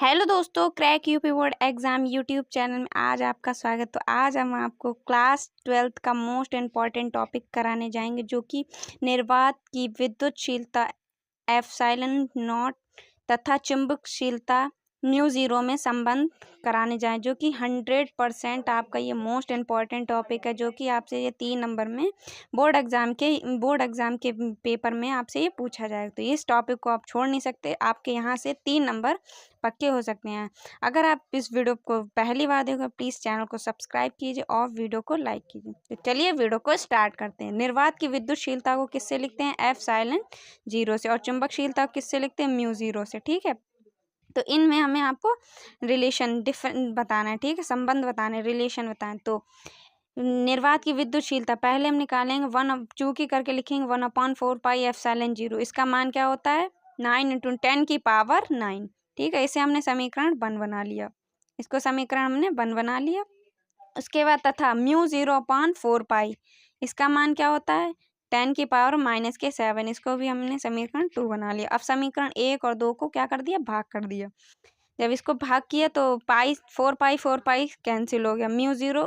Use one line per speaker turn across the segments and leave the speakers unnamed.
Hello दोस्तों, crack UP board exam YouTube channel में आज आपका स्वागत। तो आज हम आपको क्लास 12th का मोस्ट इम्पॉर्टेंट टॉपिक कराने जाएंगे, जो कि निर्वात की विद्युतशीलता एप्सिलॉन नॉट तथा चुंबकशीलता म्यू ज़ीरो में संबंध कराने जाएं, जो कि 100% आपका ये मोस्ट इम्पॉर्टेंट टॉपिक है, जो कि आपसे ये 3 नंबर में बोर्ड एग्ज़ाम के पेपर में आपसे ये पूछा जाएगा। तो इस टॉपिक को आप छोड़ नहीं सकते, आपके यहाँ से 3 नंबर पक्के हो सकते हैं। अगर आप इस वीडियो को पहली बार देखो, प्लीज़ चैनल को सब्सक्राइब कीजिए और वीडियो को लाइक कीजिए। तो चलिए वीडियो को स्टार्ट करते हैं। निर्वात की विद्युतशीलता को किससे लिखते हैं? एप्सिलॉन जीरो से। और चुंबकशीलता को किससे लिखते हैं? म्यू ज़ीरो से। ठीक है, तो इनमें हमें आपको रिलेशन डिफरेंट बताना है। ठीक है, संबंध बताना है, रिलेशन बताना है। तो निर्वात की विद्युतशीलता पहले हम निकालेंगे चूंकि करके लिखेंगे 1/4 पाई एप्सिलॉन जीरो। इसका मान क्या होता है? 9 × 10⁹ ठीक है, इसे हमने समीकरण 1 बना लिया। इसको समीकरण हमने 1 बना लिया। उसके बाद तथा म्यू 0/4 पाई, इसका मान क्या होता है? 10⁻⁻7। इसको भी हमने समीकरण 2 बना लिया। अब समीकरण 1 और 2 को क्या कर दिया? भाग कर दिया। जब इसको भाग किया तो 4 पाई कैंसिल हो गया, म्यू ज़ीरो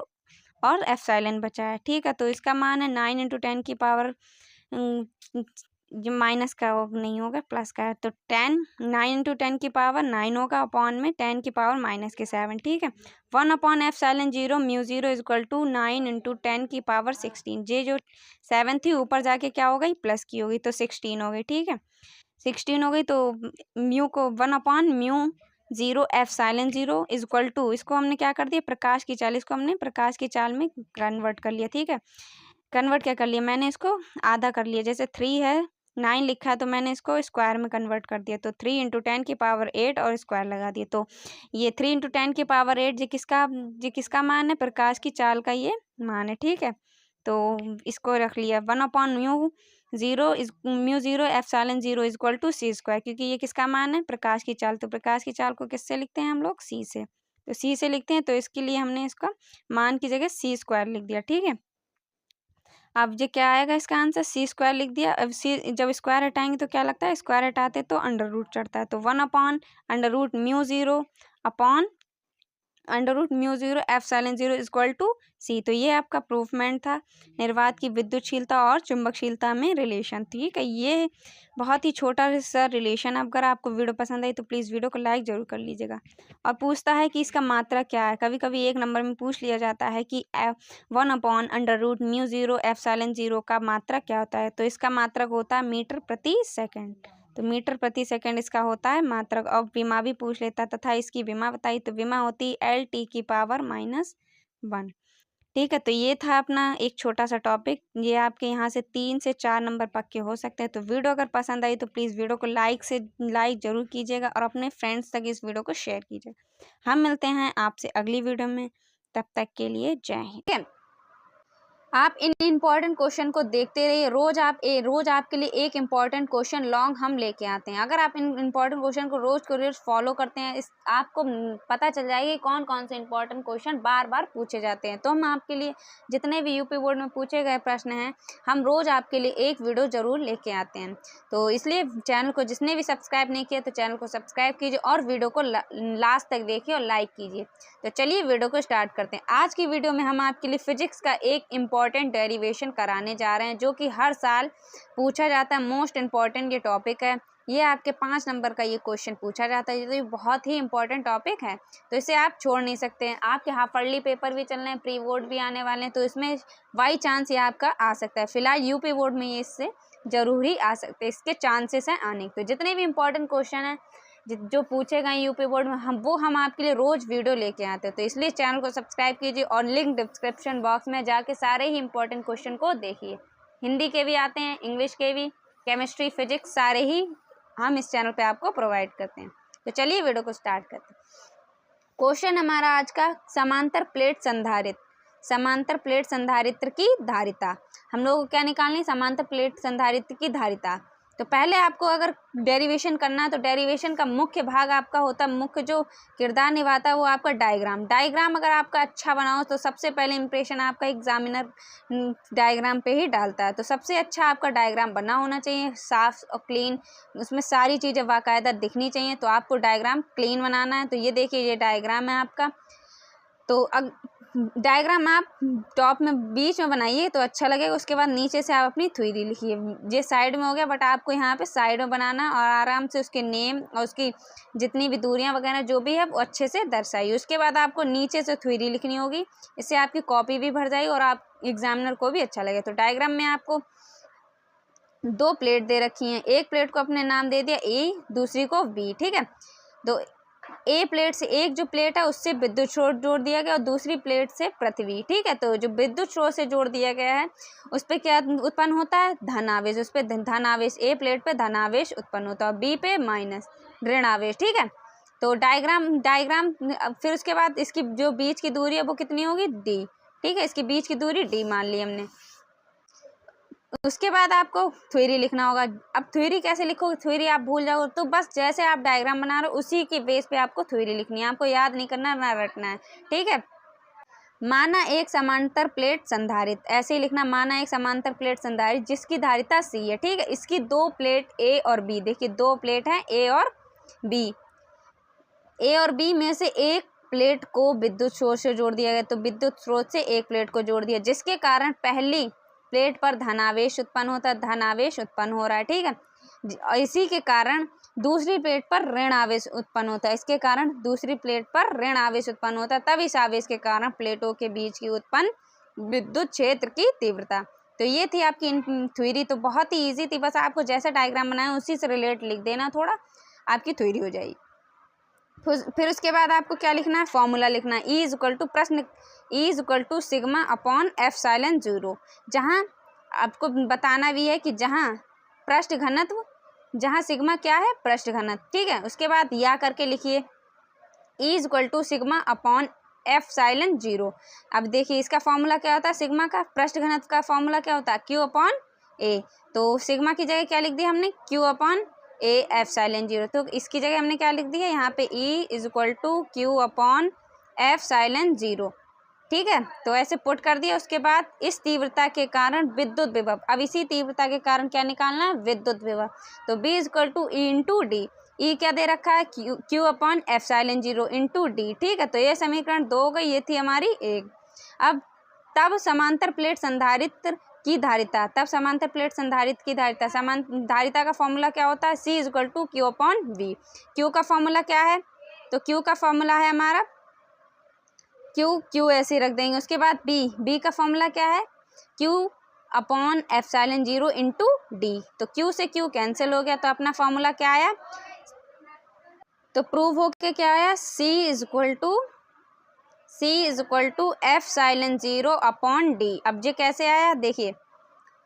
और एप्सिलॉन बचा है। ठीक है, तो इसका मान है 9 × 10⁻, जो माइनस का वो नहीं होगा, प्लस का है। तो 9 × 10⁻9 होगा, अपॉन में 10⁻⁻7। ठीक है, 1/एप्सिलॉन zero mu zero equal to 9 × 10⁻16। ये जो 7 थी ऊपर जाके क्या हो गई? प्लस की हो गई, तो 16 हो गई। ठीक है, 16 हो गई। तो म्यू को 1/म्यू zero epsilon zero equal to, इसको हमने क्या कर दिया? प्रकाश की चाल। इसको हमने प्रकाश की चाल में कन्वर्ट कर लिया। ठीक है, कन्वर्ट क्या कर लिया? मैंने इसको आधा कर लिया। जैसे 3 है, 9 लिखा है, तो मैंने इसको स्क्वायर में कन्वर्ट कर दिया। तो 3 × 10⁸ और स्क्वायर लगा दिया। तो ये 3 × 10⁸ ये किसका मान है? प्रकाश की चाल का ये मान है। ठीक है, तो इसको रख लिया 1/म्यू zero epsilon zero equal to C square, क्योंकि ये किसका मान है? प्रकाश की चाल। तो प्रकाश की चाल को किससे लिखते हैं हम लोग? सी से। तो सी से लिखते हैं, तो इसके लिए हमने इसका मान की जगह सी स्क्वायर लिख दिया। ठीक है, अब ये क्या आएगा? इसका आंसर सी स्क्वायर लिख दिया। अब सी जब स्क्वायर हटाएंगे तो क्या लगता है? स्क्वायर हटाते तो अंडर रूट चढ़ता है। तो 1/√म्यू ज़ीरो अपॉन √म्यू zero epsilon zero equal to C. तो ये आपका प्रूफमेंट था निर्वात की विद्युतशीलता और चुंबकशीलता में रिलेशन। ठीक है, ये बहुत ही छोटा सा रिलेशन। अगर आपको वीडियो पसंद आई तो प्लीज़ वीडियो को लाइक ज़रूर कर लीजिएगा। और पूछता है कि इसका मात्रा क्या है, कभी कभी 1 नंबर में पूछ लिया जाता है कि 1/√म्यू ज़ीरो एप्सिलॉन जीरो का मात्रक क्या होता है। तो इसका मात्रक होता है मीटर प्रति सेकंड। तो मीटर प्रति सेकंड इसका होता है मात्रक। और विमा भी पूछ लेता तथा इसकी विमा बताई, तो विमा होती है L/−1। ठीक है, तो ये था अपना एक छोटा सा टॉपिक। ये आपके यहाँ से 3 से 4 नंबर पक्के हो सकते हैं। तो वीडियो अगर पसंद आई तो प्लीज़ वीडियो को लाइक ज़रूर कीजिएगा और अपने फ्रेंड्स तक इस वीडियो को शेयर कीजिएगा। हम मिलते हैं आपसे अगली वीडियो में, तब तक के लिए जय हिंद। ठीक है, आप इन इम्पॉर्टेंट क्वेश्चन को देखते रहिए। रोज आपके लिए एक इम्पॉर्टेंट क्वेश्चन लॉन्ग हम लेके आते हैं। अगर आप इन इम्पॉर्टेंट क्वेश्चन को रोज फॉलो करते हैं, इस आपको पता चल जाएगा कि कौन कौन से इम्पॉर्टेंट क्वेश्चन बार बार पूछे जाते हैं। तो हम आपके लिए जितने भी यूपी बोर्ड में पूछे गए प्रश्न हैं, हम रोज आपके लिए एक वीडियो जरूर लेके आते हैं। तो इसलिए चैनल को जिसने भी सब्सक्राइब नहीं किया तो चैनल को सब्सक्राइब कीजिए और वीडियो को लास्ट तक देखिए और लाइक कीजिए। तो चलिए वीडियो को स्टार्ट करते हैं। आज की वीडियो में हम आपके लिए फिजिक्स का एक इम्पॉर्टेंट डेरिवेशन कराने जा रहे हैं, जो कि हर साल पूछा जाता है। मोस्ट इम्पॉर्टेंट ये टॉपिक है। ये आपके 5 नंबर का ये क्वेश्चन पूछा जाता है। तो ये बहुत ही इंपॉर्टेंट टॉपिक है, तो इसे आप छोड़ नहीं सकते हैं। आपके हाफर्ली पेपर भी चल रहे हैं, प्री बोर्ड भी आने वाले हैं, तो इसमें बाई चांस ये आपका आ सकता है। फिलहाल यूपी बोर्ड में ये इससे जरूर ही आ सकते हैं, इसके चांसेस हैं आने के। तो जितने भी इंपॉर्टेंट क्वेश्चन हैं जो पूछे गए यूपी बोर्ड में, हम आपके लिए रोज वीडियो लेके आते हैं। तो इसलिए चैनल को सब्सक्राइब कीजिए और लिंक डिस्क्रिप्शन बॉक्स में जाके सारे ही इंपॉर्टेंट क्वेश्चन को देखिए। हिंदी के भी आते हैं, इंग्लिश के भी, केमिस्ट्री, फिजिक्स, सारे ही हम इस चैनल पे आपको प्रोवाइड करते हैं। तो चलिए वीडियो को स्टार्ट करते हैं। क्वेश्चन हमारा आज का, समांतर प्लेट संधारित्र की धारिता। हम लोग को क्या निकालनी? समांतर प्लेट संधारित्र की धारिता। तो पहले आपको अगर डेरिवेशन करना है तो डेरिवेशन का मुख्य भाग आपका होता है, मुख्य जो किरदार निभाता है वो आपका डायग्राम। डायग्राम अगर आपका अच्छा बनाओ तो सबसे पहले इंप्रेशन आपका एग्जामिनर डायग्राम पे ही डालता है। तो सबसे अच्छा आपका डायग्राम बना होना चाहिए, साफ और क्लीन, उसमें सारी चीज़ें बाकायदा दिखनी चाहिए। तो आपको डायग्राम क्लीन बनाना है। तो ये देखिए ये डायग्राम है आपका। तो डायग्राम आप टॉप में बीच में बनाइए तो अच्छा लगेगा। उसके बाद नीचे से आप अपनी थ्योरी लिखिए। ये साइड में हो गया, बट आपको यहाँ पे साइड में बनाना और आराम से उसके नेम और उसकी जितनी भी दूरियां वगैरह जो भी है वो अच्छे से दर्शाइए। उसके बाद आपको नीचे से थ्योरी लिखनी होगी, इससे आपकी कॉपी भी भर जाएगी और आप एग्जामिनर को भी अच्छा लगे। तो डायग्राम में आपको 2 प्लेट दे रखी हैं, एक प्लेट को अपने नाम दे दिया ए, दूसरी को बी, ठीक है। तो ए प्लेट से एक जो प्लेट है उससे विद्युत स्रोत जोड़ दिया गया और दूसरी प्लेट से पृथ्वी, ठीक है। तो जो विद्युत स्रोत से जोड़ दिया गया है उस पर क्या उत्पन्न होता है, धन आवेश। उस पर धन आवेश, ए प्लेट पे धन आवेश उत्पन्न होता है, बी पे माइनस ऋण आवेश, ठीक है। तो डायग्राम फिर उसके बाद इसकी जो बीच की दूरी है वो कितनी होगी, डी, ठीक है। इसकी बीच की दूरी डी मान ली हमने। उसके बाद आपको थ्योरी लिखना होगा। अब थ्योरी कैसे लिखोगे, थ्योरी आप भूल जाओ तो बस जैसे आप डायग्राम बना रहे हो उसी के बेस पे आपको थ्योरी लिखनी है, आपको याद नहीं करना ना रटना है, ठीक है। माना एक समांतर प्लेट संधारित, ऐसे ही लिखना, माना एक समांतर प्लेट संधारित जिसकी धारिता सी है, ठीक है। इसकी 2 प्लेट ए और बी, देखिए 2 प्लेट हैं ए और बी। ए और बी में से एक प्लेट को विद्युत स्रोत से जोड़ दिया गया। तो विद्युत स्रोत से एक प्लेट को जोड़ दिया जिसके कारण पहली प्लेट पर धनावेश उत्पन्न होता है, धनावेश उत्पन्न हो रहा है, ठीक है। इसी के कारण दूसरी प्लेट पर ऋण आवेश उत्पन्न होता है, इसके कारण दूसरी प्लेट पर ऋण आवेश उत्पन्न होता है। तब इस आवेश के कारण प्लेटों के बीच की उत्पन्न विद्युत क्षेत्र की तीव्रता। तो ये थी आपकी थ्योरी। तो बहुत ही ईजी थी, बस आपको जैसा डायग्राम बनाया उसी से रिलेट लिख देना, थोड़ा आपकी थ्योरी हो जाएगी। फिर उसके बाद आपको क्या लिखना है, फॉर्मूला लिखना है। ई इज इक्वल टू प्रश्न, E is equal to sigma upon epsilon 0। जहाँ आपको बताना भी है कि जहाँ पृष्ठ घनत्व, जहाँ सिग्मा क्या है, पृष्ठ घनत्व, ठीक है। उसके बाद या करके लिखिए E is equal to sigma upon epsilon 0। अब देखिए इसका फॉर्मूला क्या होता है, सिग्मा का पृष्ठ घनत्व का फॉर्मूला क्या होता है, क्यू अपॉन ए। तो सिग्मा की जगह क्या लिख दिया हमने, क्यू अपॉन ए एप्सिलॉन 0। तो इसकी जगह हमने क्या लिख दिया यहाँ पे, E is equal to Q upon epsilon 0, ठीक है। तो ऐसे पुट कर दिया। उसके बाद इस तीव्रता के कारण विद्युत विभव, अब इसी तीव्रता के कारण क्या निकालना है, विद्युत विभव। तो B is equal to E into D, E क्या दे रखा है, Q upon epsilon 0 into D, ठीक है। तो ये समीकरण 2 हो गई, ये थी हमारी 1। अब तब समांतर प्लेट संधारित्र की धारिता, तब समांतर प्लेट संधारित की धारिता, धारिता का फॉर्मूला क्या होता है, C is equal to Q upon V. Q का फॉर्मूला क्या है, तो क्यू का फॉर्मूला है हमारा क्यू ऐसे रख देंगे। उसके बाद बी का फॉर्मूला क्या है, Q upon epsilon 0 into D. तो क्यू से क्यू कैंसिल हो गया, तो अपना फॉर्मूला क्या आया, तो प्रूव हो के क्या आया, C is equal to epsilon 0 upon D. अब ये कैसे आया, देखिए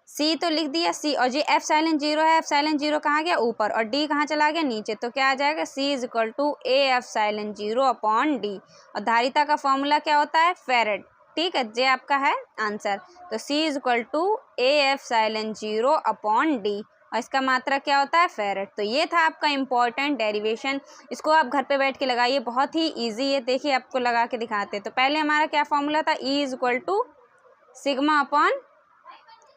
सी तो लिख दिया, सी और ये एप्सिलॉन 0 है, एप्सिलॉन 0 कहाँ गया, ऊपर, और डी कहाँ चला गया, नीचे। तो क्या आ जाएगा, C is equal to A epsilon 0 upon D. और धारिता का फॉर्मूला क्या होता है, फेरेड, ठीक है। ये आपका है आंसर। तो C is equal to A epsilon 0 upon D, और इसका मात्रा क्या होता है, फेरेड। तो ये था आपका इंपॉर्टेंट डेरिवेशन। इसको आप घर पे बैठ के लगाइए, बहुत ही ईजी है। देखिए आपको लगा के दिखाते। तो पहले हमारा क्या फॉर्मूला था, E is equal to sigma upon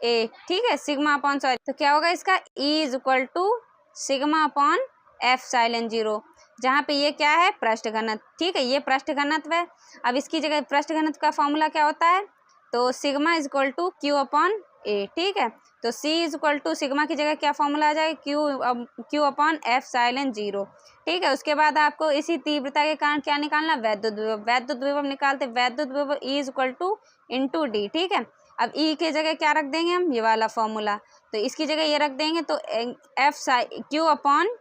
A, ठीक है, सिग्मा अपॉन, सॉरी, तो क्या होगा इसका, E is equal to sigma upon epsilon 0, जहाँ पे ये क्या है, पृष्ठ घनत्व, ठीक है, ये पृष्ठ घनत्व है। अब इसकी जगह पृष्ठ घनत्व का फॉर्मूला क्या होता है, तो sigma is equal to Q upon A, ठीक है। तो C is equal to sigma की जगह क्या फॉर्मूला आ जाएगा, क्यू अपॉन एप्सिलॉन 0, ठीक है। उसके बाद आपको इसी तीव्रता के कारण क्या निकालना, वैद्युत विभव। वैद्युत विभव निकालते, वैद्युत विभव ई is equal two into D, ठीक है। अब ई के जगह क्या रख देंगे हम, ये वाला फॉर्मूला, तो इसकी जगह ये रख देंगे। तो Q upon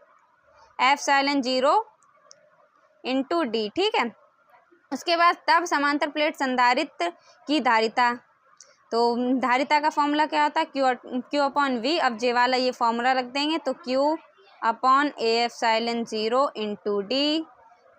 epsilon 0 into D, ठीक है। उसके बाद तब समांतर प्लेट संधारित्र की धारिता, तो धारिता का फॉर्मूला क्या होता है, क्यू अपॉन वी। अब जे वाला ये फॉर्मूला रख देंगे, तो Q upon A epsilon 0 into D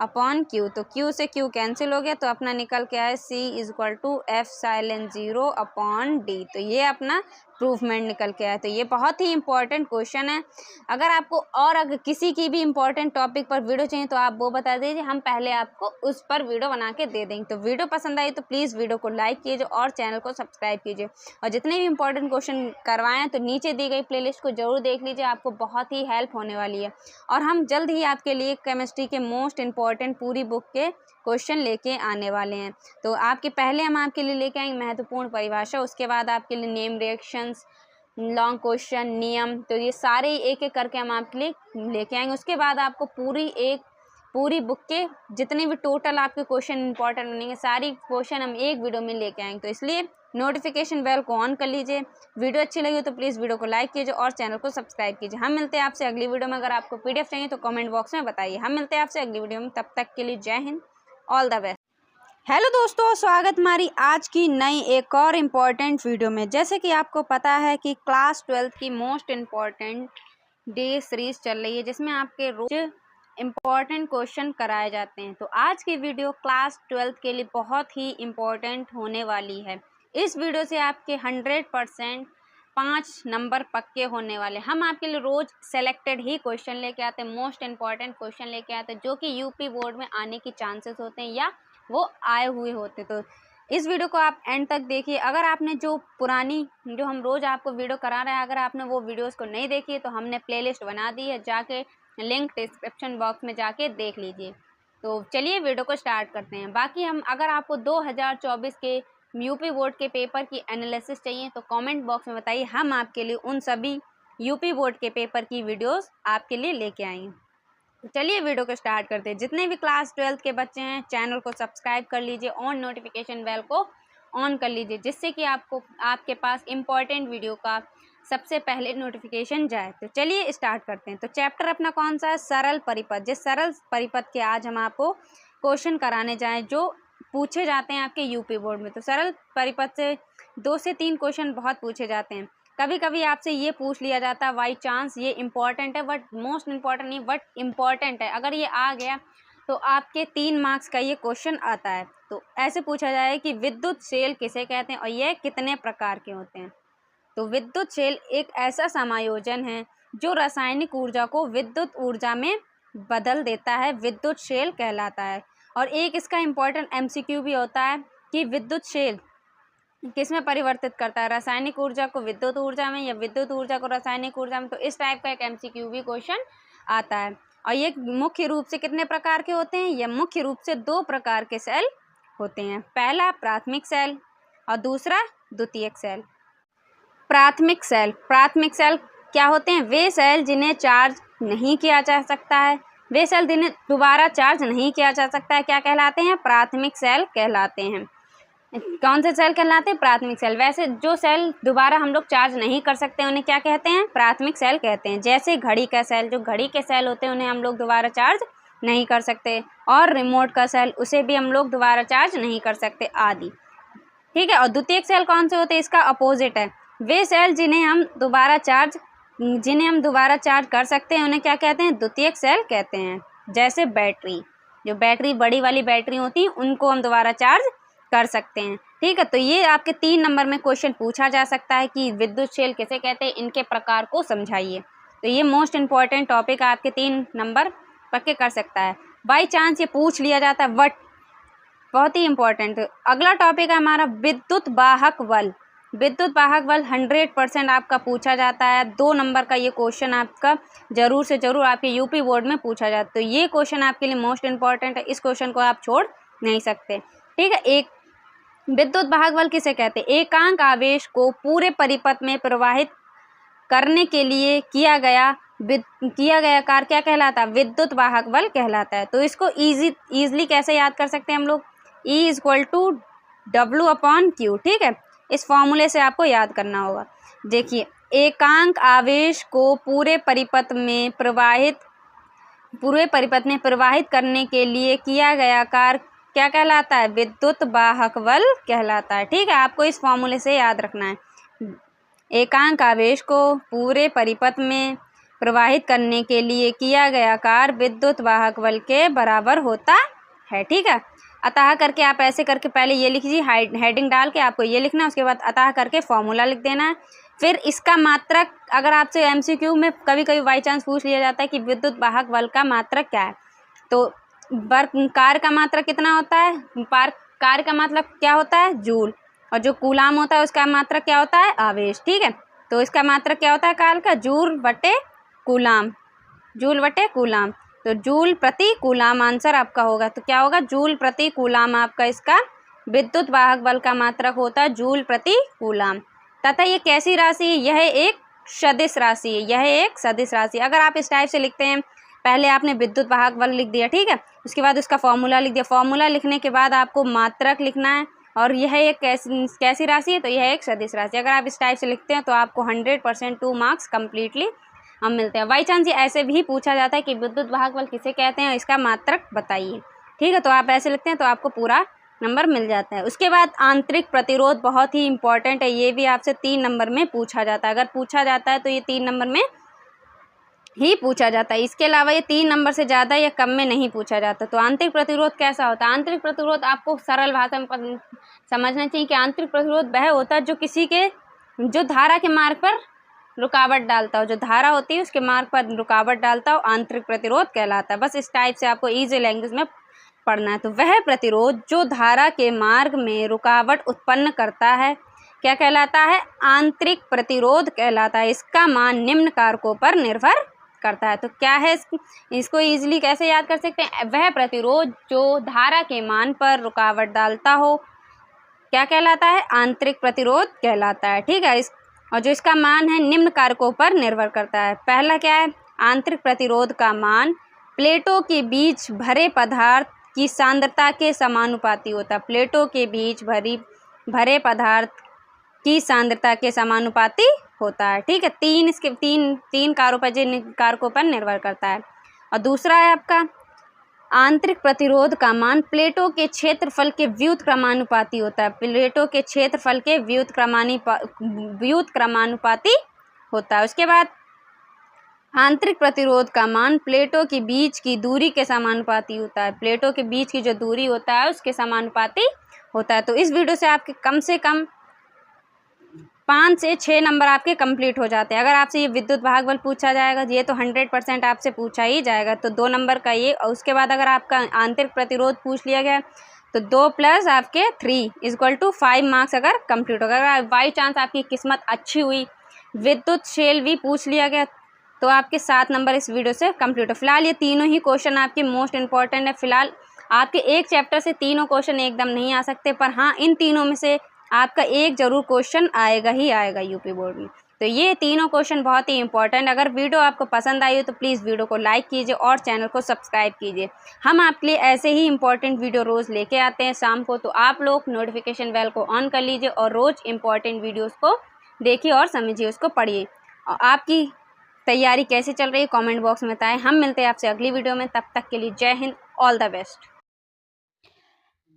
upon Q. तो क्यू से क्यू कैंसिल हो गया, तो अपना निकल के आया C is equal to epsilon 0 upon D. तो ये अपना प्रूफमेंट निकल के आया। तो ये बहुत ही इंपॉर्टेंट क्वेश्चन है। अगर आपको और अगर किसी की भी इंपॉर्टेंट टॉपिक पर वीडियो चाहिए तो आप वो बता दीजिए, हम पहले आपको उस पर वीडियो बना के दे देंगे। तो वीडियो पसंद आई तो प्लीज़ वीडियो को लाइक कीजिए और चैनल को सब्सक्राइब कीजिए, और जितने भी इंपॉर्टेंट क्वेश्चन करवाएं तो नीचे दी गई प्लेलिस्ट को जरूर देख लीजिए, आपको बहुत ही हेल्प होने वाली है। और हम जल्द ही आपके लिए केमिस्ट्री के मोस्ट इंपॉर्टेंट पूरी बुक के क्वेश्चन लेके आने वाले हैं। तो पहले हम आपके लिए लेके आएंगे महत्वपूर्ण परिभाषा, उसके बाद आपके लिए नेम रिएक्शंस, लॉन्ग क्वेश्चन, नियम, तो ये सारे एक एक करके हम आपके लिए लेके आएंगे। उसके बाद आपको पूरी बुक के जितने भी टोटल आपके क्वेश्चन इंपॉर्टेंट बनेंगे सारी क्वेश्चन हम एक वीडियो में लेके आएंगे। तो इसलिए नोटिफिकेशन बेल को ऑन कर लीजिए। वीडियो अच्छी लगी तो प्लीज़ वीडियो को लाइक कीजिए और चैनल को सब्सक्राइब कीजिए। हम मिलते हैं आपसे अगली वीडियो में। अगर आपको PDF चाहिए तो कमेंट बॉक्स में बताइए। हम मिलते हैं आपसे अगली वीडियो में, तब तक के लिए Jai Hind, all the best. Hello दोस्तों, स्वागत हमारी आज की नई एक और इम्पॉर्टेंट वीडियो में। जैसे कि आपको पता है कि क्लास 12 की मोस्ट इम्पॉर्टेंट डे सीरीज चल रही है जिसमें आपके रोज इम्पॉर्टेंट क्वेश्चन कराए जाते हैं। तो आज की वीडियो क्लास 12 के लिए बहुत ही इम्पॉर्टेंट होने वाली है। इस वीडियो से आपके 100% 5 नंबर पक्के होने वाले। हम आपके लिए रोज सेलेक्टेड ही क्वेश्चन लेके आते हैं, मोस्ट इम्पॉर्टेंट क्वेश्चन लेके आते हैं जो कि यूपी बोर्ड में आने की चांसेस होते हैं या वो आए हुए होते। तो इस वीडियो को आप एंड तक देखिए। अगर आपने जो हम रोज़ आपको वीडियो करा रहे हैं, अगर आपने वो वीडियोस को नहीं देखी है तो हमने प्लेलिस्ट बना दी है, जाके लिंक डिस्क्रिप्शन बॉक्स में जाके देख लीजिए। तो चलिए वीडियो को स्टार्ट करते हैं। बाकी अगर आपको 2024 के यूपी बोर्ड के पेपर की एनालिसिस चाहिए तो कमेंट बॉक्स में बताइए, हम आपके लिए उन सभी यूपी बोर्ड के पेपर की वीडियोस आपके लिए लेके आएंगे। तो चलिए वीडियो को स्टार्ट करते हैं। जितने भी क्लास 12 के बच्चे हैं चैनल को सब्सक्राइब कर लीजिए और नोटिफिकेशन बेल को ऑन कर लीजिए, जिससे कि आपके पास इम्पॉर्टेंट वीडियो का सबसे पहले नोटिफिकेशन जाए। तो चलिए स्टार्ट करते हैं। तो चैप्टर अपना कौन सा है? सरल परिपथ। जिस सरल परिपथ के आज हम आपको क्वेश्चन कराने जाएँ जो पूछे जाते हैं आपके यूपी बोर्ड में। तो सरल परिपथ से 2 से 3 क्वेश्चन बहुत पूछे जाते हैं। कभी कभी आपसे ये पूछ लिया जाता है बाई चांस, ये इम्पॉर्टेंट है बट मोस्ट इम्पॉर्टेंट नहीं, बट इम्पॉर्टेंट है। अगर ये आ गया तो आपके 3 मार्क्स का ये क्वेश्चन आता है। तो ऐसे पूछा जाए कि विद्युत शेल किसे कहते हैं और ये कितने प्रकार के होते हैं। तो विद्युत शेल एक ऐसा समायोजन है जो रासायनिक ऊर्जा को विद्युत ऊर्जा में बदल देता है, विद्युत शेल कहलाता है। और एक इसका इम्पॉर्टेंट MCQ भी होता है कि विद्युत शेल किस में परिवर्तित करता है, रासायनिक ऊर्जा को विद्युत ऊर्जा में या विद्युत ऊर्जा को रासायनिक ऊर्जा में। तो इस टाइप का एक MCQ भी क्वेश्चन आता है। और ये मुख्य रूप से कितने प्रकार के होते हैं? ये मुख्य रूप से 2 प्रकार के सेल होते हैं। पहला प्राथमिक सेल और दूसरा द्वितीयक सेल। प्राथमिक सेल क्या होते हैं? वे सेल जिन्हें चार्ज नहीं किया जा सकता है, वे सेल जिन्हें दोबारा चार्ज नहीं किया जा सकता है, क्या कहलाते हैं? प्राथमिक सेल कहलाते हैं। कौन से सेल कहलाते हैं? प्राथमिक सेल। वैसे जो सेल दोबारा हम लोग चार्ज नहीं कर सकते उन्हें क्या कहते हैं? प्राथमिक सेल कहते हैं। जैसे घड़ी का सेल, जो घड़ी के सेल होते हैं उन्हें हम लोग दोबारा चार्ज नहीं कर सकते, और रिमोट का सेल उसे भी हम लोग दोबारा चार्ज नहीं कर सकते आदि। ठीक है। और द्वितीयक सेल कौन से होते हैं? इसका अपोजिट है। वे सेल जिन्हें हम दोबारा चार्ज कर सकते हैं उन्हें क्या कहते हैं? द्वितीयक सेल कहते हैं। जैसे बैटरी, जो बैटरी बड़ी वाली बैटरी होती है उनको हम दोबारा चार्ज कर सकते हैं। ठीक है। तो ये आपके 3 नंबर में क्वेश्चन पूछा जा सकता है कि विद्युत शेल किसे कहते हैं, इनके प्रकार को समझाइए। तो ये मोस्ट इम्पॉर्टेंट टॉपिक आपके 3 नंबर पक्के कर सकता है। बाई चांस ये पूछ लिया जाता है बट बहुत ही इंपॉर्टेंट। अगला टॉपिक है हमारा विद्युत वाहक बल। विद्युत वाहक बल 100% आपका पूछा जाता है। 2 नंबर का ये क्वेश्चन आपका जरूर से जरूर आपके यूपी बोर्ड में पूछा जाता है। तो ये क्वेश्चन आपके लिए मोस्ट इम्पॉर्टेंट है, इस क्वेश्चन को आप छोड़ नहीं सकते। ठीक है। एक विद्युत वाहक बल किसे कहते हैं? एकांक आवेश को पूरे परिपथ में प्रवाहित करने के लिए किया गया कार्य क्या कहलाता है? विद्युत वाहक बल कहलाता है। तो इसको इजीली कैसे याद कर सकते हैं हम लोग? E = W/Q। ठीक है। इस फॉर्मूले से आपको याद करना होगा। देखिए, एकांक आवेश को पूरे परिपथ में प्रवाहित करने के लिए किया गया कार्य क्या कहलाता है? विद्युत वाहक बल कहलाता है। ठीक है। आपको इस फॉर्मूले से याद रखना है। एकांक आवेश को पूरे परिपथ में प्रवाहित करने के लिए किया गया कार्य विद्युत वाहक बल के बराबर होता है। ठीक है। अतः करके आप ऐसे करके पहले ये लिख लीजिए, हेडिंग डाल के आपको ये लिखना है, उसके बाद अतः करके फॉर्मूला लिख देना है। फिर इसका मात्रक, अगर आपसे एमसीक्यू में कभी कभी बाई चांस पूछ लिया जाता है कि विद्युत वाहक बल का मात्रक क्या है, तो कार्य का मात्रक कितना होता है, कार्य का मतलब क्या होता है, जूल, और जो कूलाम होता है उसका मात्रक क्या होता है, आवेश। ठीक है, तो इसका मात्रक क्या होता है कार्य का, जूल बटे कूलाम, जूल बटे कूलाम। तो जूल प्रति कूलाम आंसर आपका होगा। तो क्या होगा, जूल प्रति कूलाम आपका इसका विद्युत वाहक बल का मात्रक होता है, जूल प्रति कूलाम। तथा ये कैसी राशि है, यह एक सदिश राशि है, यह एक सदिश राशि। अगर आप इस टाइप से लिखते हैं, पहले आपने विद्युत वाहक बल लिख दिया, ठीक है, उसके बाद उसका फॉर्मूला लिख दिया, फॉर्मूला लिखने के बाद आपको मात्रक लिखना है, और यह एक कैसी राशि है, तो यह एक सदिश राशि। अगर आप इस टाइप से लिखते हैं तो आपको 100% 2 मार्क्स कंप्लीटली हम मिलते हैं। बाई चांस ये ऐसे भी पूछा जाता है कि विद्युत वाहक बल किसे कहते हैं, इसका मात्रक बताइए। ठीक है, तो आप ऐसे लिखते हैं तो आपको पूरा नंबर मिल जाता है। उसके बाद आंतरिक प्रतिरोध बहुत ही इंपॉर्टेंट है, ये भी आपसे 3 नंबर में पूछा जाता है। अगर पूछा जाता है तो ये 3 नंबर में ही पूछा जाता है, इसके अलावा ये 3 नंबर से ज़्यादा या कम में नहीं पूछा जाता। तो आंतरिक प्रतिरोध कैसा होता है, आंतरिक प्रतिरोध आपको सरल भाषा में समझना चाहिए कि आंतरिक प्रतिरोध वह होता है जो किसी के, जो धारा के मार्ग पर रुकावट डालता हो, जो धारा होती है उसके मार्ग पर रुकावट डालता हो, आंतरिक प्रतिरोध कहलाता है। बस इस टाइप से आपको ईजी लैंग्वेज में पढ़ना है। तो वह प्रतिरोध जो धारा के मार्ग में रुकावट उत्पन्न करता है क्या कहलाता है, आंतरिक प्रतिरोध कहलाता है। इसका मान निम्न कारकों पर निर्भर करता है। तो क्या है, इसको इजीली कैसे याद कर सकते हैं, वह प्रतिरोध जो धारा के मान पर रुकावट डालता हो क्या कहलाता है, आंतरिक प्रतिरोध कहलाता है। ठीक है, और जो इसका मान है निम्न कारकों पर निर्भर करता है। पहला क्या है, आंतरिक प्रतिरोध का मान प्लेटों के बीच भरे पदार्थ की सांद्रता के समानुपाती होता है। प्लेटों के बीच भरे पदार्थ की सांद्रता के समानुपाती होता है। ठीक है, तीन कारकों पर निर्भर करता है। और दूसरा है आपका आंतरिक प्रतिरोध का मान प्लेटों के क्षेत्रफल के व्युत्क्रमानुपाती होता है। प्लेटों के क्षेत्रफल के व्युत्क्रमानुपाती होता है। उसके बाद आंतरिक प्रतिरोध का मान प्लेटों के बीच की दूरी के समानुपाती होता है। प्लेटों के बीच की जो दूरी होता है उसके समानुपाती होता है। तो इस वीडियो से आपके कम से कम 5 से 6 नंबर आपके कंप्लीट हो जाते हैं। अगर आपसे ये विद्युत वाहक बल पूछा जाएगा, ये तो 100% आपसे पूछा ही जाएगा, तो 2 नंबर का ये। और उसके बाद अगर आपका आंतरिक प्रतिरोध पूछ लिया गया तो 2 प्लस आपके 3 = 5 मार्क्स अगर कंप्लीट होगा। अगर बाई चांस आपकी किस्मत अच्छी हुई, विद्युत शेल भी पूछ लिया गया, तो आपके 7 नंबर इस वीडियो से कंप्लीट हो। फिलहाल ये तीनों ही क्वेश्चन आपके मोस्ट इंपॉर्टेंट है। फिलहाल आपके एक चैप्टर से तीनों क्वेश्चन एकदम नहीं आ सकते, पर हाँ इन तीनों में से आपका एक जरूर क्वेश्चन आएगा ही आएगा यूपी बोर्ड में। तो ये तीनों क्वेश्चन बहुत ही इंपॉर्टेंट। अगर वीडियो आपको पसंद आई हो तो प्लीज़ वीडियो को लाइक कीजिए और चैनल को सब्सक्राइब कीजिए। हम आपके लिए ऐसे ही इंपॉर्टेंट वीडियो रोज़ लेके आते हैं शाम को, तो आप लोग नोटिफिकेशन बेल को ऑन कर लीजिए और रोज़ इंपॉर्टेंट वीडियोज़ को देखिए और समझिए, उसको पढ़िए। और आपकी तैयारी कैसे चल रही है कमेंट बॉक्स में बताएं। हम मिलते हैं आपसे अगली वीडियो में, तब तक के लिए Jai Hind, all the best.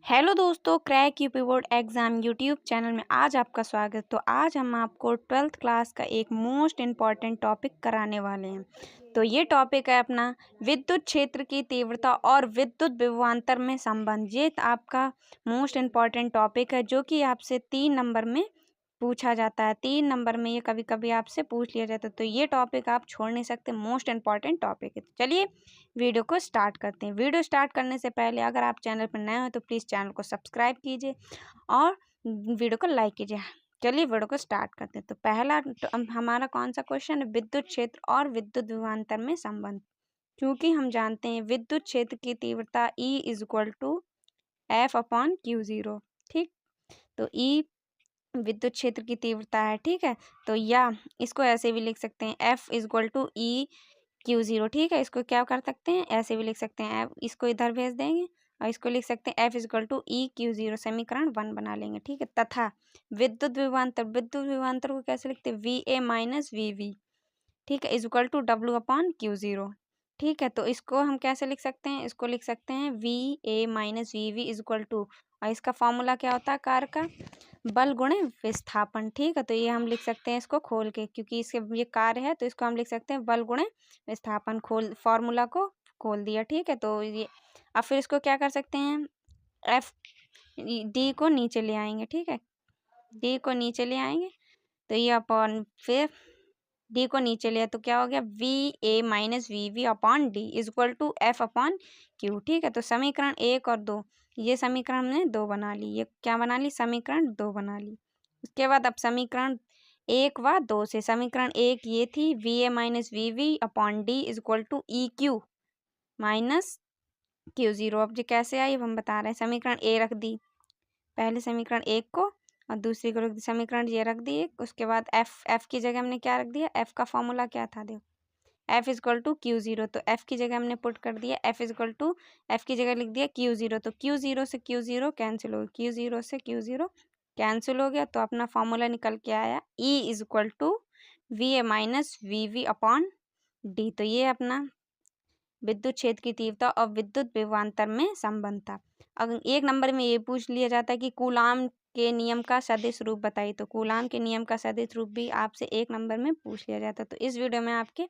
Hello दोस्तों, crack UP board exam YouTube channel में आज आपका स्वागत। तो आज हम आपको 12th क्लास का एक मोस्ट इम्पॉर्टेंट टॉपिक कराने वाले हैं। तो ये टॉपिक है अपना विद्युत क्षेत्र की तीव्रता और विद्युत विभवांतर में संबंध। ये आपका मोस्ट इम्पॉर्टेंट टॉपिक है जो कि आपसे 3 नंबर में पूछा जाता है। 3 नंबर में ये कभी कभी आपसे पूछ लिया जाता है। तो ये टॉपिक आप छोड़ नहीं सकते, मोस्ट इम्पॉर्टेंट टॉपिक है। तो चलिए वीडियो को स्टार्ट करते हैं। वीडियो स्टार्ट करने से पहले अगर आप चैनल पर नए हो तो प्लीज़ चैनल को सब्सक्राइब कीजिए और वीडियो को लाइक कीजिए। चलिए वीडियो को स्टार्ट करते हैं। तो पहला हमारा कौन सा क्वेश्चन है, विद्युत क्षेत्र और विद्युत विभवांतर में संबंध। क्योंकि हम जानते हैं विद्युत क्षेत्र की तीव्रता E = F/Q0। ठीक, तो E विद्युत क्षेत्र की तीव्रता है। ठीक है, तो या इसको ऐसे भी लिख सकते हैं F = EQ0। ठीक है, इसको क्या कर सकते हैं, ऐसे भी लिख सकते हैं, इसको इधर भेज देंगे और इसको लिख सकते हैं F = EQ0, समीकरण 1 बना लेंगे। ठीक है, तथा विद्युत विभवांतर को कैसे लिखते हैं, VA - VV। ठीक है, = W/Q0। ठीक है, तो इसको हम कैसे लिख सकते हैं, इसको लिख सकते हैं VA - VV = और इसका फॉर्मूला क्या होता है, कार्य का बल गुणे विस्थापन। ठीक है, तो ये हम लिख सकते हैं इसको खोल के, क्योंकि इसके ये कार्य है तो इसको हम लिख सकते हैं बल गुणे विस्थापन। फॉर्मूला को खोल दिया। ठीक है, तो ये अब फिर इसको क्या कर सकते हैं, D को नीचे ले आएंगे। ठीक है, D को नीचे ले आएंगे तो ये अपॉन फिर डी को नीचे लिया तो क्या हो गया V A minus V V upon D is equal to F upon Q. ठीक है, तो समीकरण 1 और 2, ये समीकरण हमने 2 बना ली, ये क्या बना ली, समीकरण 2 बना ली। उसके बाद अब समीकरण 1 व 2 से, समीकरण 1 ये थी V A minus V V upon D is equal to E Q minus Q zero. अब ये कैसे आई, अब हम बता रहे हैं। समीकरण ए रख दी, पहले समीकरण 1 को और दूसरी को रख दी, समीकरण ये रख दी एक। उसके बाद एफ की जगह हमने क्या रख दिया, एफ का फॉर्मूला क्या था, देखो F is equal to Q zero, तो एफ की जगह हमने पुट कर दिया F is equal to, F की जगह लिख दिया क्यू जीरो, तो क्यू जीरो से क्यू जीरो कैंसिल हो गया, क्यू जीरो से क्यू जीरो कैंसिल हो गया, तो अपना फॉर्मूला निकल के आया E is equal to V A minus V V upon D. तो ये अपना विद्युत क्षेत्र की तीव्रता और विद्युत विभवांतर में संबंध था। अगर एक नंबर में ये पूछ लिया जाता है कि कूलाम के नियम का सदिश रूप बताइए, तो कूलाम के नियम का सदिश रूप भी आपसे एक नंबर में पूछ लिया जाता है। तो इस वीडियो में आपके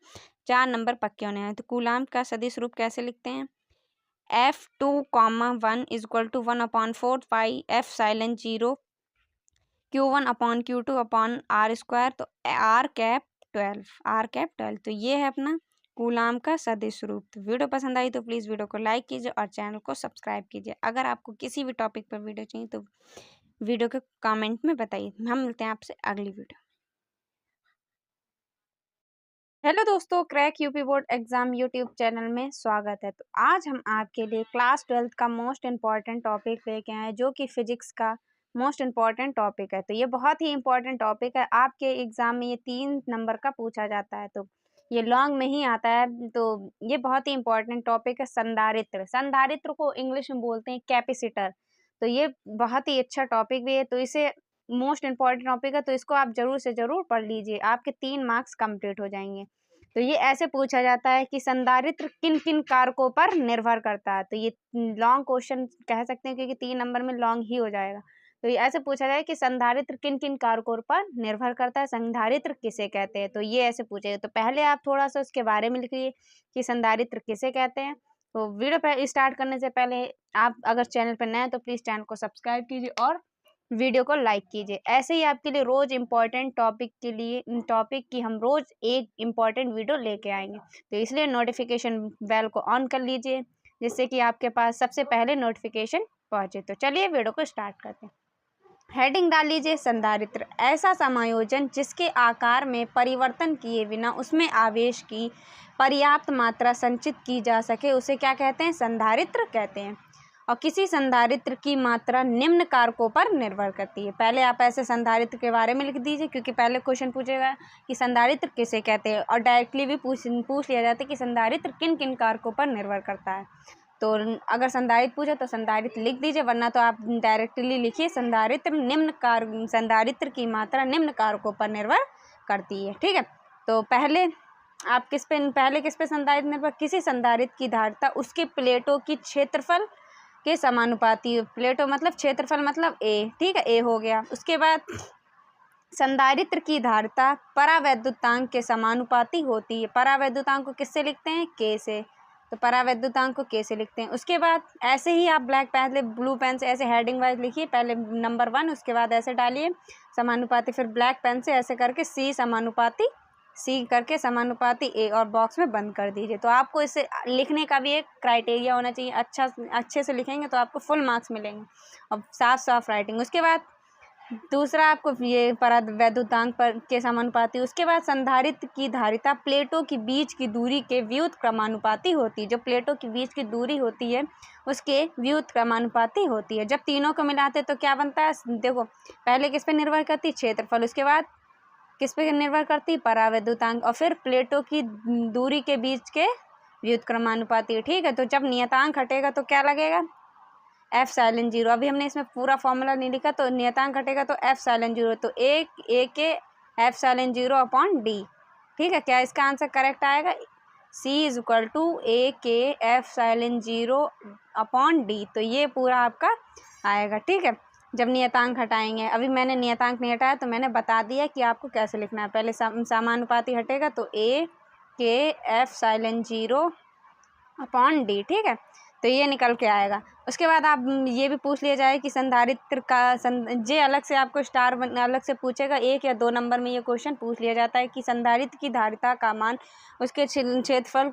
4 नंबर पक्के होने हैं। तो कूलाम का सदिश रूप कैसे लिखते हैं, F2, 1 is equal to 1/4 pi epsilon 0 Q1 upon Q2 upon R square, तो आर कैप 12, तो ये है अपना कूलाम का सदिश रूप। तो वीडियो पसंद आई तो प्लीज़ वीडियो को लाइक कीजिए और चैनल को सब्सक्राइब कीजिए। अगर आपको किसी भी टॉपिक पर वीडियो चाहिए तो वीडियो के कमेंट में बताइए। हम मिलते हैं आपसे अगली वीडियो। हेलो दोस्तों, crack UP board exam YouTube channel में स्वागत है। तो आज हम आपके लिए क्लास 12 का मोस्ट इम्पॉर्टेंट टॉपिक लेके आए हैं, जो कि फिजिक्स का मोस्ट इम्पॉर्टेंट टॉपिक है। तो ये बहुत ही इम्पॉर्टेंट टॉपिक है, आपके एग्जाम में ये 3 नंबर का पूछा जाता है, तो ये लॉन्ग में ही आता है। तो ये बहुत ही इम्पॉर्टेंट टॉपिक है, संधारित्र। संधारित्र को इंग्लिश में बोलते हैं कैपेसिटर। तो ये बहुत ही अच्छा टॉपिक भी है, तो इसे मोस्ट इम्पॉर्टेंट टॉपिक है, तो इसको आप जरूर से जरूर पढ़ लीजिए, आपके 3 मार्क्स कंप्लीट हो जाएंगे। तो ये ऐसे पूछा जाता है कि संधारित्र किन किन कारकों पर निर्भर करता है। तो ये लॉन्ग क्वेश्चन कह सकते हैं, क्योंकि 3 नंबर में लॉन्ग ही हो जाएगा। तो ये ऐसे पूछा जाए कि संधारित्र किन किन कारकों पर निर्भर करता है, संधारित्र किसे कहते हैं। तो ये ऐसे पूछेगा, तो पहले आप थोड़ा सा उसके बारे में लिखिए कि संधारित्र किसे कहते हैं। तो वीडियो स्टार्ट करने से पहले आप अगर चैनल पर नए हैं तो प्लीज़ चैनल को सब्सक्राइब कीजिए और वीडियो को लाइक कीजिए। ऐसे ही आपके लिए रोज इम्पोर्टेंट टॉपिक की हम रोज एक इम्पोर्टेंट वीडियो लेके आएंगे। तो इसलिए नोटिफिकेशन बेल को ऑन कर लीजिए, जिससे कि आपके पास सबसे पहले नोटिफिकेशन पहुंचे। तो चलिए वीडियो को स्टार्ट करते हैं। हेडिंग डाल लीजिए, संधारित्र ऐसा समायोजन जिसके आकार में परिवर्तन किए बिना उसमें आवेश की पर्याप्त मात्रा संचित की जा सके, उसे क्या कहते हैं, संधारित्र कहते हैं। और किसी संधारित्र की मात्रा निम्न कारकों पर निर्भर करती है। पहले आप ऐसे संधारित्र के बारे में लिख दीजिए, क्योंकि पहले क्वेश्चन पूछेगा कि संधारित्र किसे कहते हैं, और डायरेक्टली भी पूछ लिया जाता है कि संधारित्र किन किन कारकों पर निर्भर करता है। तो अगर संधारित्र पूछे तो संधारित्र लिख दीजिए, वरना तो आप डायरेक्टली लिखिए संधारित्र की मात्रा निम्न कारकों पर निर्भर करती है। ठीक है, तो पहले किस पे संधारित्र निर्भर, किसी संधारित्र की धारिता उसके प्लेटों की क्षेत्रफल के समानुपाती। प्लेटों मतलब क्षेत्रफल मतलब ए, ठीक है, ए हो गया। उसके बाद संधारित्र की धारिता परावैद्युतांक के समानुपाती होती है। परावैद्युतांक को किससे लिखते हैं, के से, तो परावैद्युतांक को के से लिखते हैं। उसके बाद ऐसे ही आप ब्लू पेन से ऐसे हेडिंग वाइज लिखिए, पहले नंबर 1, उसके बाद ऐसे डालिए समानुपाती, फिर ब्लैक पेन से ऐसे करके सी करके समानुपाती ए, और बॉक्स में बंद कर दीजिए। तो आपको इसे लिखने का भी एक क्राइटेरिया होना चाहिए, अच्छे से लिखेंगे तो आपको फुल मार्क्स मिलेंगे और साफ राइटिंग। उसके बाद दूसरा आपको ये परावैद्युतांक पर के समानुपाती। उसके बाद संधारित्र की धारिता प्लेटों की बीच की दूरी के व्युत क्रमानुपाती होती है। जो प्लेटों के बीच की दूरी होती है उसके व्युत क्रमानुपाती होती है। जब तीनों को मिलाते तो क्या बनता है, देखो पहले किस पे निर्भर करती है, क्षेत्रफल, उसके बाद किस पे निर्भर करती है, परावैद्युतांक, और फिर प्लेटों की दूरी के बीच के व्युत क्रमानुपाती। ठीक है, तो जब नियतांक हटेगा तो क्या लगेगा, एफ साइलेंट 0। अभी हमने इसमें पूरा फॉर्मूला नहीं लिखा, तो नियतांक घटेगा तो एफ साइलेंट 0, तो ए के एफ साइलेंट 0 अपॉन डी। ठीक है, क्या इसका आंसर करेक्ट आएगा, सी इज इक्वल टू ए के एफ साइलेंट 0 अपॉन डी। तो ये पूरा आपका आएगा। ठीक है, जब नियतांक हटाएंगे, अभी मैंने नियतांक नहीं हटाया तो मैंने बता दिया कि आपको कैसे लिखना है। पहले समानुपाती हटेगा तो ए के एफ साइलेंट 0 अपॉन डी। ठीक है, तो ये निकल के आएगा। उसके बाद आप ये भी पूछ लिया जाए कि संधारित्र का ये अलग से आपको स्टार अलग से पूछेगा, 1 या 2 नंबर में ये क्वेश्चन पूछ लिया जाता है कि संधारित्र की धारिता का मान उसके क्षेत्रफल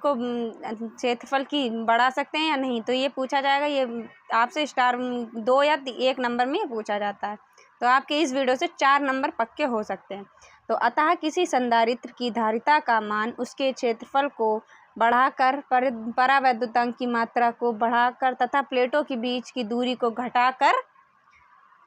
की बढ़ा सकते हैं या नहीं। तो ये पूछा जाएगा, ये आपसे स्टार 2 या 1 नंबर में पूछा जाता है। तो आपके इस वीडियो से 4 नंबर पक्के हो सकते हैं। तो अतः किसी संधारित्र की धारिता का मान उसके क्षेत्रफल को बढ़ाकर, परावैद्युतांक की मात्रा को बढ़ाकर तथा प्लेटों के बीच की दूरी को घटाकर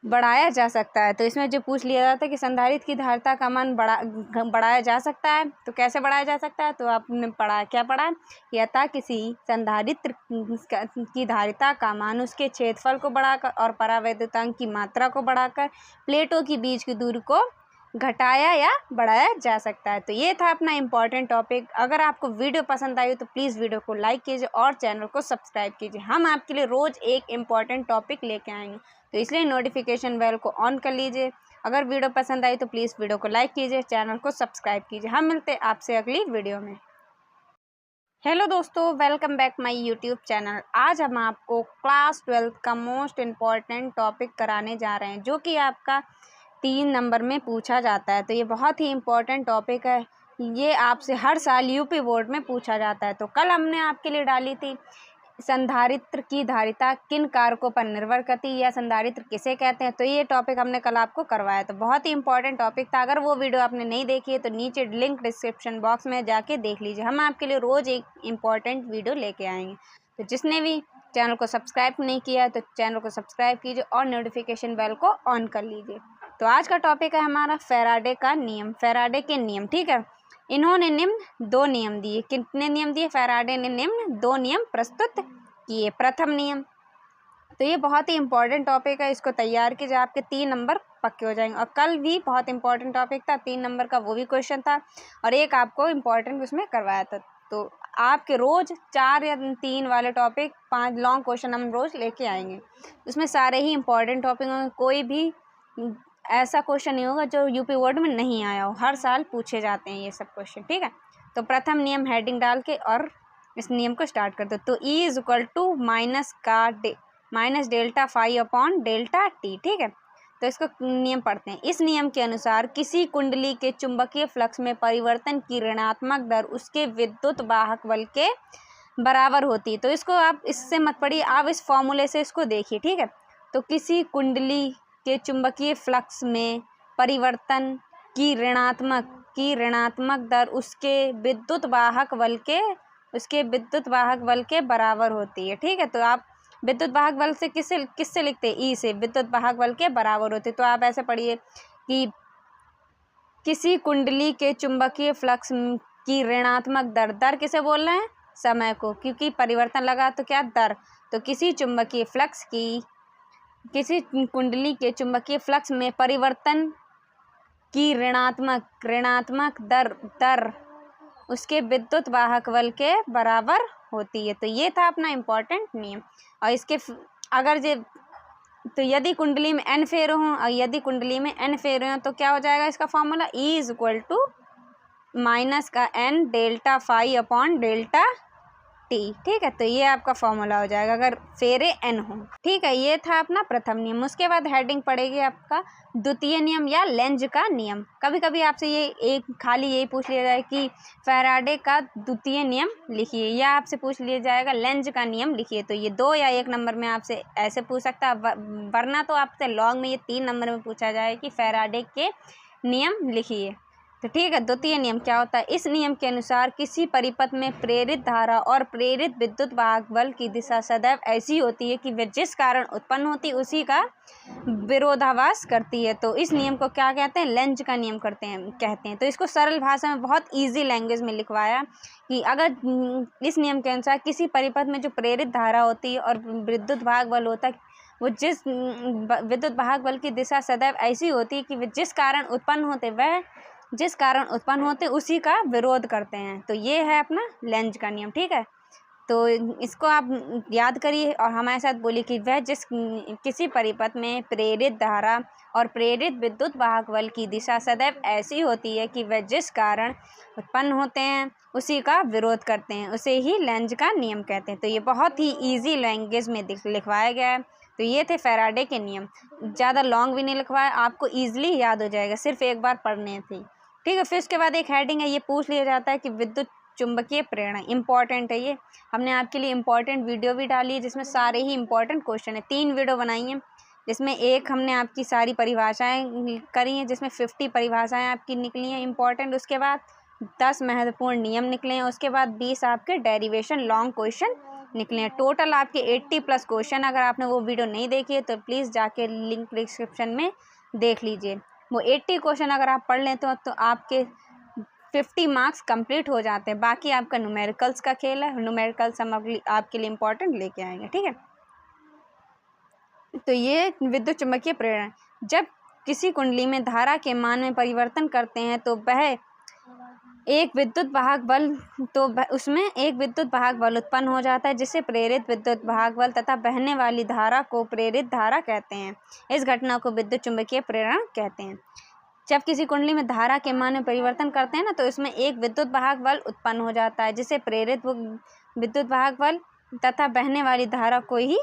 बढ़ाया जा सकता है। तो इसमें जो पूछ लिया जाता है कि संधारित्र की धारिता का मान बढ़ाया जा सकता है, तो कैसे बढ़ाया जा सकता है। तो आपने क्या पढ़ा कि अतः किसी संधारित्र की धारिता का मान उसके क्षेत्रफल को बढ़ाकर और परावैद्युतांक की मात्रा को बढ़ाकर प्लेटों के बीच की दूरी को घटाया या बढ़ाया जा सकता है। तो ये था अपना इम्पॉर्टेंट टॉपिक। अगर आपको वीडियो पसंद आई तो प्लीज़ वीडियो को लाइक कीजिए और चैनल को सब्सक्राइब कीजिए। हम आपके लिए रोज़ एक इम्पॉर्टेंट टॉपिक लेके आएंगे, तो इसलिए नोटिफिकेशन बेल को ऑन कर लीजिए। अगर वीडियो पसंद आई तो प्लीज़ वीडियो को लाइक कीजिए, चैनल को सब्सक्राइब कीजिए। हम मिलते हैं आपसे अगली वीडियो में। हेलो दोस्तों, welcome back my YouTube channel. आज हम आपको क्लास 12 का मोस्ट इम्पॉर्टेंट टॉपिक कराने जा रहे हैं, जो कि आपका 3 नंबर में पूछा जाता है। तो ये बहुत ही इम्पोर्टेंट टॉपिक है, ये आपसे हर साल यूपी बोर्ड में पूछा जाता है। तो कल हमने आपके लिए डाली थी संधारित्र की धारिता किन कारकों पर निर्भर करती है या संधारित्र किसे कहते हैं। तो ये टॉपिक हमने कल आपको करवाया, तो बहुत ही इंपॉर्टेंट टॉपिक था। अगर वो वीडियो आपने नहीं देखी है तो नीचे लिंक डिस्क्रिप्शन बॉक्स में जाके देख लीजिए। हम आपके लिए रोज़ एक इम्पॉर्टेंट वीडियो लेके आएंगे। तो जिसने भी चैनल को सब्सक्राइब नहीं किया है तो चैनल को सब्सक्राइब कीजिए और नोटिफिकेशन बेल को ऑन कर लीजिए। तो आज का टॉपिक है हमारा फैराडे का नियम, फैराडे के नियम। ठीक है, इन्होंने निम्न 2 नियम दिए। कितने नियम दिए? फैराडे ने निम्न 2 नियम प्रस्तुत किए। प्रथम नियम, तो ये बहुत ही इंपॉर्टेंट टॉपिक है, इसको तैयार कीजिए, आपके 3 नंबर पक्के हो जाएंगे। और कल भी बहुत इंपॉर्टेंट टॉपिक था, 3 नंबर का वो भी क्वेश्चन था और एक आपको इम्पॉर्टेंट उसमें करवाया था। तो आपके रोज़ 4 या 3 वाले टॉपिक 5 लॉन्ग क्वेश्चन हम रोज़ लेके आएंगे। उसमें सारे ही इंपॉर्टेंट टॉपिक होंगे, कोई भी ऐसा क्वेश्चन नहीं होगा जो यूपी बोर्ड में नहीं आया हो। हर साल पूछे जाते हैं ये सब क्वेश्चन। ठीक है, तो प्रथम नियम हेडिंग डाल के और इस नियम को स्टार्ट कर दो। तो E is equal to minus delta phi upon delta T. ठीक है, तो इसको नियम पढ़ते हैं। इस नियम के अनुसार किसी कुंडली के चुंबकीय फ्लक्स में परिवर्तन की ऋणात्मक दर उसके विद्युत वाहक बल के बराबर होती है। तो इसको आप इससे मत पढ़िए, आप इस फॉर्मूले से इसको देखिए। ठीक है, तो किसी कुंडली के चुंबकीय फ्लक्स में परिवर्तन की ऋणात्मक दर उसके विद्युत वाहक बल के बराबर होती है। ठीक है, तो आप विद्युत वाहक बल से किससे लिखते हैं? ई से, विद्युत वाहक बल के बराबर होती है। तो आप ऐसे पढ़िए कि किसी कुंडली के चुंबकीय फ्लक्स की ऋणात्मक दर किसे बोल रहे हैं? समय को, क्योंकि परिवर्तन लगा तो क्या दर। तो किसी कुंडली के चुंबकीय फ्लक्स में परिवर्तन की ऋणात्मक दर उसके विद्युत वाहक बल के बराबर होती है। तो ये था अपना इम्पॉर्टेंट नियम। और इसके तो यदि कुंडली में n फेरे हों तो क्या हो जाएगा इसका formula? E is equal to minus का n delta phi upon delta T. ठीक है, तो ये आपका फॉर्मूला हो जाएगा अगर फेरे n हो। ठीक है, ये था अपना प्रथम नियम। उसके बाद हेडिंग पड़ेगी आपका द्वितीय नियम या लेंज का नियम। कभी कभी आपसे ये खाली यही पूछ लिया जाए कि फैराडे का द्वितीय नियम लिखिए, या आपसे पूछ लिया जाएगा लेंज का नियम लिखिए। तो ये 2 या 1 नंबर में आपसे ऐसे पूछ सकता है, वरना तो आपसे लॉन्ग में ये 3 नंबर में पूछा जाए कि फैराडे के नियम लिखिए। तो ठीक है, द्वितीय नियम क्या होता है? इस नियम के अनुसार किसी परिपथ में प्रेरित धारा और प्रेरित विद्युत वाहक बल की दिशा सदैव ऐसी होती है कि वे जिस कारण उत्पन्न होती है उसी का विरोधाभास करती है। तो इस नियम को क्या कहते हैं? लेंज का नियम कहते हैं। तो इसको सरल भाषा में बहुत ईजी लैंग्वेज में लिखवाया कि अगर इस नियम के अनुसार किसी परिपथ में जो प्रेरित धारा होती है और विद्युत वाहक बल होता है, वो जिस विद्युत वाहक बल की दिशा सदैव ऐसी होती है कि वे जिस कारण उत्पन्न होते उसी का विरोध करते हैं। तो ये है अपना लेंज का नियम। ठीक है, तो इसको आप याद करिए और हमारे साथ बोलिए कि वह जिस किसी परिपथ में प्रेरित धारा और प्रेरित विद्युत वाहक बल की दिशा सदैव ऐसी होती है कि वह जिस कारण उत्पन्न होते हैं उसी का विरोध करते हैं, उसे ही लेंज का नियम कहते हैं। तो ये बहुत ही इजी लैंग्वेज में लिखवाया गया है। तो ये थे फैराडे के नियम, ज़्यादा लॉन्ग भी नहीं लिखवाया, आपको ईजिली याद हो जाएगा, सिर्फ एक बार पढ़ने थे। ठीक है, फिर उसके बाद एक हेडिंग है, ये पूछ लिया जाता है कि विद्युत चुंबकीय प्रेरणा, इंपॉर्टेंट है ये। हमने आपके लिए इंपॉर्टेंट वीडियो भी डाली है जिसमें सारे ही इंपॉर्टेंट क्वेश्चन है। 3 वीडियो बनाई हैं जिसमें एक हमने आपकी सारी परिभाषाएं करी हैं, जिसमें 50 परिभाषाएं आपकी निकली हैं इंपॉर्टेंट। उसके बाद 10 महत्वपूर्ण नियम निकले हैं। उसके बाद 20 आपके डेरिवेशन लॉन्ग क्वेश्चन निकले हैं। टोटल आपके 80+ क्वेश्चन। अगर आपने वो वीडियो नहीं देखी है तो प्लीज़ जाके लिंक डिस्क्रिप्शन में देख लीजिए। वो 80 क्वेश्चन अगर आप पढ़ लें तो आपके 50 मार्क्स कंप्लीट हो जाते हैं। बाकी आपका न्यूमेरिकल्स का खेल है, न्यूमेरिकल्स हम आपके लिए इंपॉर्टेंट लेके आएंगे। ठीक है, तो ये विद्युत चुम्बकीय प्रेरण, जब किसी कुंडली में धारा के मान में परिवर्तन करते हैं तो वह एक विद्युत वाहक बल उसमें एक विद्युत वाहक बल उत्पन्न हो जाता है जिसे प्रेरित विद्युत वाहक बल तथा बहने वाली धारा को प्रेरित धारा कहते हैं। इस घटना को विद्युत चुम्बकीय प्रेरण कहते हैं। जब किसी कुंडली में धारा के मान में परिवर्तन करते हैं ना तो इसमें एक विद्युत वाहक बल उत्पन्न हो जाता है जिसे प्रेरित विद्युत वाहक बल तथा बहने वाली धारा को ही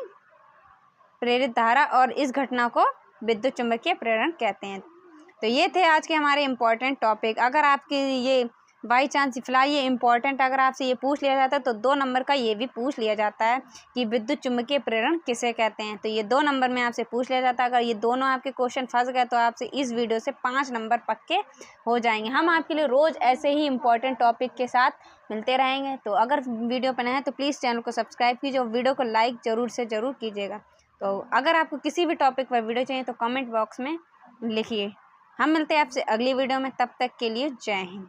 प्रेरित धारा, और इस घटना को विद्युत चुम्बकीय प्रेरण कहते हैं। तो ये थे आज के हमारे इम्पोर्टेंट टॉपिक। अगर आपके ये बाई चांस फिलहाल ये इम्पोर्टेंट अगर आपसे ये पूछ लिया जाता है तो 2 नंबर का ये भी पूछ लिया जाता है कि विद्युत चुम्बकीय प्रेरण किसे कहते हैं। तो ये 2 नंबर में आपसे पूछ लिया जाता है। अगर ये दोनों आपके क्वेश्चन फंस गए तो आपसे इस वीडियो से 5 नंबर पक्के हो जाएंगे। हम आपके लिए रोज़ ऐसे ही इम्पोर्टेंट टॉपिक के साथ मिलते रहेंगे। तो अगर वीडियो पर नए हैं तो प्लीज़ चैनल को सब्सक्राइब कीजिए और वीडियो को लाइक ज़रूर से ज़रूर कीजिएगा। तो अगर आपको किसी भी टॉपिक पर वीडियो चाहिए तो कमेंट बॉक्स में लिखिए। हम मिलते हैं आपसे अगली वीडियो में, तब तक के लिए जय हिंद।